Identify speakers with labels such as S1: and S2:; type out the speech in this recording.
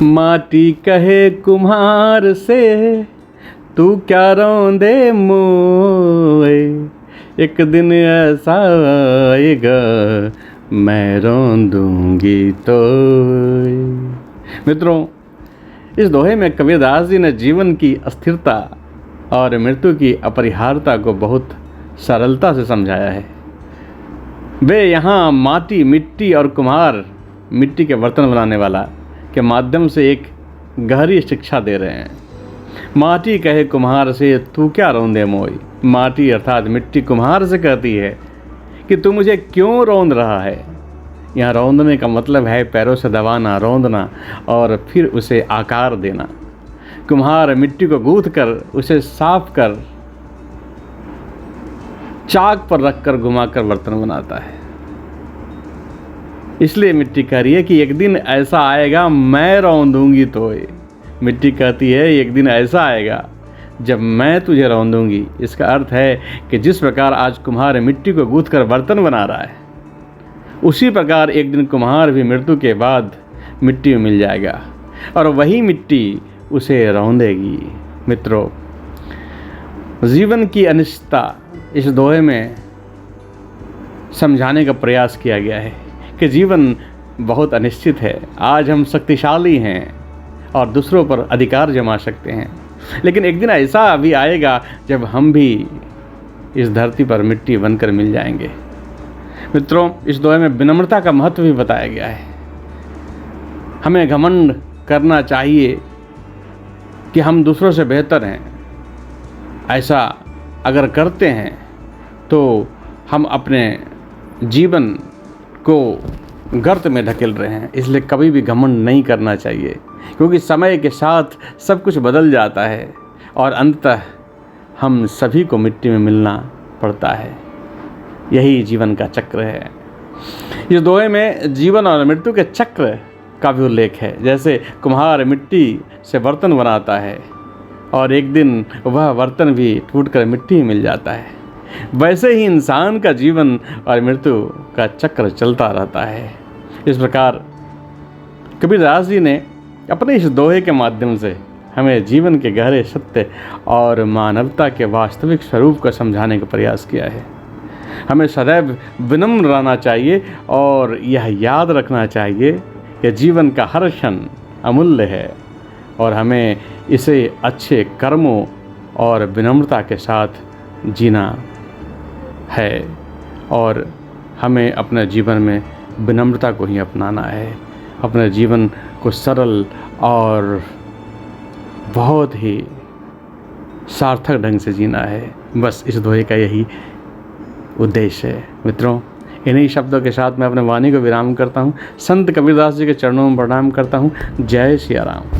S1: माटी कहे कुम्हार से, तू क्या रौंदे मोए, एक दिन ऐसा आएगा मैं रौंदूंगी तो। मित्रों, इस दोहे में कबीरदास जी ने जीवन की अस्थिरता और मृत्यु की अपरिहार्यता को बहुत सरलता से समझाया है। वे यहाँ माटी, मिट्टी और कुम्हार, मिट्टी के बर्तन बनाने वाला, के माध्यम से एक गहरी शिक्षा दे रहे हैं। माटी कहे कुम्हार से, तू क्या रौंदे मोई। माटी अर्थात मिट्टी कुम्हार से कहती है कि तू मुझे क्यों रौंद रहा है। यहाँ रौंदने का मतलब है पैरों से दबाना, रौंदना और फिर उसे आकार देना। कुम्हार मिट्टी को गूंथ कर उसे साफ कर चाक पर रखकर घुमाकर बर्तन बनाता है। इसलिए मिट्टी कह रही है कि एक दिन ऐसा आएगा मैं रौंदूंगी तो। मिट्टी कहती है एक दिन ऐसा आएगा जब मैं तुझे रौंदूंगी। इसका अर्थ है कि जिस प्रकार आज कुम्हार मिट्टी को गूंथ कर बर्तन बना रहा है, उसी प्रकार एक दिन कुम्हार भी मृत्यु के बाद मिट्टी में मिल जाएगा और वही मिट्टी उसे रौंदेगी। मित्रों, जीवन की अनिश्चितता इस दोहे में समझाने का प्रयास किया गया है कि जीवन बहुत अनिश्चित है। आज हम शक्तिशाली हैं और दूसरों पर अधिकार जमा सकते हैं, लेकिन एक दिन ऐसा भी आएगा जब हम भी इस धरती पर मिट्टी बनकर मिल जाएंगे। मित्रों, इस दोहे में विनम्रता का महत्व भी बताया गया है। हमें घमंड करना चाहिए कि हम दूसरों से बेहतर हैं। ऐसा अगर करते हैं तो हम अपने जीवन को गर्त में ढकेल रहे हैं। इसलिए कभी भी घमंड नहीं करना चाहिए, क्योंकि समय के साथ सब कुछ बदल जाता है और अंततः हम सभी को मिट्टी में मिलना पड़ता है। यही जीवन का चक्र है। इस दोहे में जीवन और मृत्यु के चक्र का भी उल्लेख है। जैसे कुम्हार मिट्टी से बर्तन बनाता है और एक दिन वह बर्तन भी टूटकर मिट्टी में मिल जाता है, वैसे ही इंसान का जीवन और मृत्यु का चक्र चलता रहता है। इस प्रकार कबीरदास जी ने अपने इस दोहे के माध्यम से हमें जीवन के गहरे सत्य और मानवता के वास्तविक स्वरूप को समझाने का प्रयास किया है। हमें सदैव विनम्र रहना चाहिए और यह याद रखना चाहिए कि जीवन का हर क्षण अमूल्य है और हमें इसे अच्छे कर्मों और विनम्रता के साथ जीना है और हमें अपने जीवन में विनम्रता को ही अपनाना है। अपने जीवन को सरल और बहुत ही सार्थक ढंग से जीना है। बस इस दोहे का यही उद्देश्य है। मित्रों, इन्हीं शब्दों के साथ मैं अपने वाणी को विराम करता हूँ। संत कबीरदास जी के चरणों में प्रणाम करता हूँ। जय सिया राम।